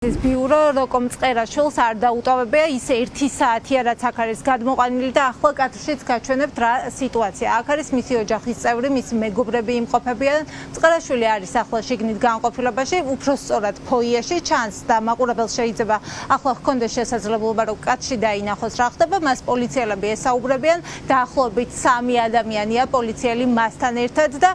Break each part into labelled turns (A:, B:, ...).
A: ეს ბიურო როკომ წყერაშვილს არ დაუტოვებია ის 1 საათია რაც აქ არის გადმოყვანილი და ახლა კადრშიც გაჩვენებთ რა სიტუაცია. აქ არის მისი ოჯახის წევრი, მისი მეგობრები იმყოფებიან. წყერაშვილი არის ახლა შიგნით განყოფილებაში, უფრო სწორად ფოიეში ჩანს და მაყურებელს შეიძლება ახლა ჰქონდეს შესაძლებლობა რომ კადრში დაინახოს რა ხდება. მას პოლიციელები ესაუბრებიან, დაახლოებით 3 ადამიანია პოლიციელი მასთან ერთად და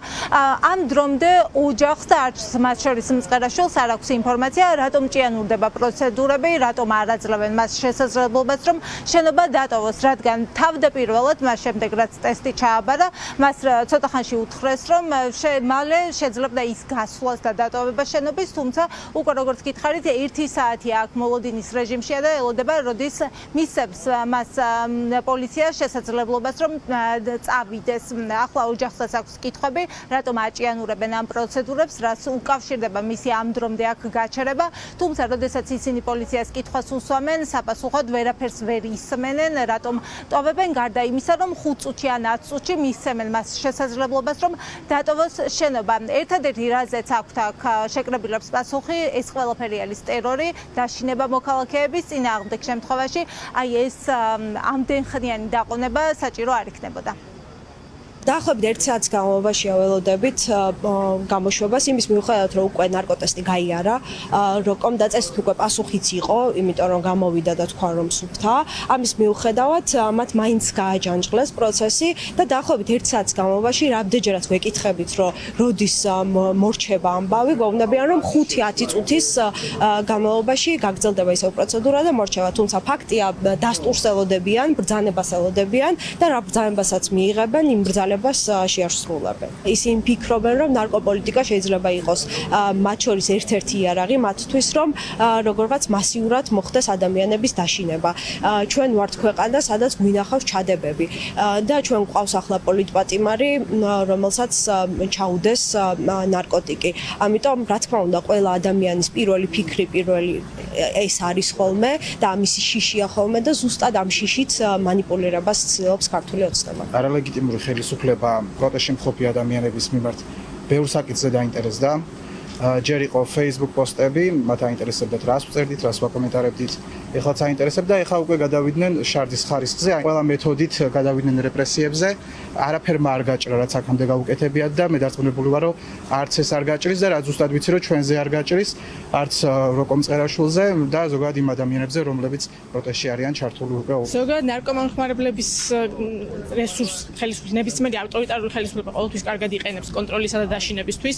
A: ამ დრომდე ოჯახს და არც მათ შორის მწყერაშვილს არ აქვს ინფორმაცია რატომ ურდება პროცედურები, რატომ არ აძლევენ მას შესაძლებლობას, რომ შენობა დატოვოს, რადგან თავდაპირველად მას შემდეგ რაც ტესტი ჩააბარა, მას ცოტა ხანში უთხრეს, რომ მალე შეძლებდა ის გასვლას და დატოვება შენობის, თუმცა უკვე როგორც გითხარით, 1 საათია აქ მოლოდინის რეჟიმშია და ელოდება, როდის მისცემს მას პოლიცია შესაძლებლობას, რომ წავიდეს. ახლა ოჯახსაც აქვს კითხვები, რატომ აჭიანურებენ ამ პროცედურებს, რაც უკავშირდება მისი ამ დრომდე აქ გაჩერება, თუმცა როდესაც ისინი პოლიციას კითხვას უსვამენ, საპასუხოდ ვერაფერს ვერ ისმენენ, რატომ ტოვებენ გარდა იმისა, რომ 5 წუთში ან 10 წუთში მისცემენ მას შესაძლებლობას, რომ დატოვოს შენობა. ერთადერთი რაზეც აქვთ აქ შეკრებილებს პასუხი, ეს ყველაფერი არის ტერორი, დაშინება მოქალაქეების წინააღმდეგ შემთხვევაში, აი ეს ამდენხნიანი დაყონება საჭირო არ იქნებოდა.
B: დაახლოებით 1 საათის განმავლობაში ველოდებით გამოშვებას იმის მიუხედავად რომ უკვე ნარკოტესტი გაიარა, როკომ დაწესით უკვე პასუხიც იყო, იმიტომ რომ გამოვიდა და თქვა რომ სუფთა. ამის მიუხედავად მათ მაინც გააჯანჯღლეს პროცესი და დაახლოებით 1 საათის განმავლობაში რამდენჯერაც გვეკითხებით რომ როდის მორჩება ამბავი, გვეუბნებიან რომ 5-10 წუთის განმავლობაში გაგრძელდება ისევ პროცედურა და მორჩება, თუმცა ფაქტია დასტურს ელოდებიან, ბრძანებას ელოდებიან და რა ბრძანებასაც მიიღებენ იმ შეასრულებენ. ისინი ფიქრობენ, რომ ნარკოპოლიტიკა შეიძლება იყოს მათ შორის ერთ-ერთი იარაღი მათთვის, რომ როგორღაც მასიურად მოხდეს ადამიანების დაშინება. ჩვენ ვართ ქვეყანა, სადაც გვინახავს ჩადებები და ჩვენ გვყავს ახლა პოლიტპატიმარი, რომელსაც ჩაუდეს ნარკოტიკი. ამიტომ, რა თქმა უნდა, ყველა ადამიანის პირველი ფიქრი, პირველი ეს არის ხოლმე და ამისი შიშია ხოლმე და ზუსტად ამ შიშით მანიპულირებას ცდილობს ქართული ოცნება.
C: არალეგიტიმური ხელისუფლება პროტესტში მყოფი ადამიანების მიმართ ბევრ საკითხზე დაინტერესდა. ჯერ იყო Facebook პოსტები, მათ აინტერესებდათ რას ვწერდით, რას ვაკომენტარებდით. ეხლაც აინტერესებდა, ეხლა უკვე გადავიდნენ შარდის ხარისხზე, ყველა მეთოდით გადავიდნენ რეპრესიებზე. არაფერმა არ გაჭრა, რაც აქამდე გაუკეთებიათ და მე დარწმუნებული ვარ, რომ არც ეს არ გაჭრის და რაც ზუსტად ვიცი, რომ ჩვენზე არ გაჭრის, არც როკომ წყერაშვილზე და ზოგადად იმ ადამიანებზე, რომლებიც პროტესტში არიან ჩართული უკვე.
D: ზოგადად ნარკომანხმარებლების რესურს ხელისუფლების ნებისმიერი ავტორიტარული ხელისუფლება ყოველთვის კარგად იყენებს კონტროლისა და დაშინებისთვის.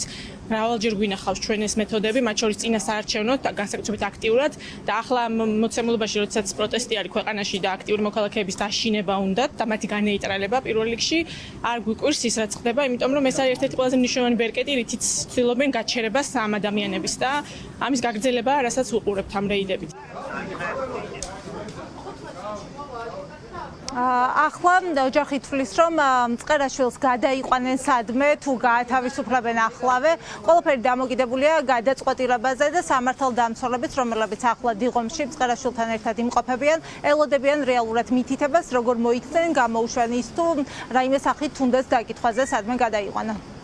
D: მრავალჯერ გვინახავს ჩვენ ეს მეთოდები, მათ შორის წინასაარჩევნოდ და განსაკუთრებით აქტიურად და ახლა მოცემულობაში, როდესაც პროტესტი არის ქვეყანაში და აქტიური მოქალაქეების დაშინება უნდათ და მათი განეიტრალება პირველ რიგში, არ გვიკვირს ის რაც ხდება, იმიტომ რომ ეს არის ერთ-ერთი ყველაზე მნიშვნელოვანი ბერკეტი, რითიც ცდილობენ გაჩერებას ამ ადამიანების და ამის გაგრძელება, რასაც უყურებთ ამ რეიდებით.
A: ახლა ოჯახი თვლის, რომ მწყერაშვილს გადაიყვანენ სადმე, თუ გაათავისუფლებენ ახლავე. ყველაფერი დამოკიდებულია გადაწყვეტილებაზე და სამართალდამცველებიც, რომლებიც ახლა დიღომში მწყერაშვილთან ერთად იმყოფებიან, ელოდებიან რეალურად მითითებას, როგორ მოიქცნენ გამოუშვენ ის თუ რაიმე სახით თუნდაც დაკითხვაზე სადმე გადაიყვანა.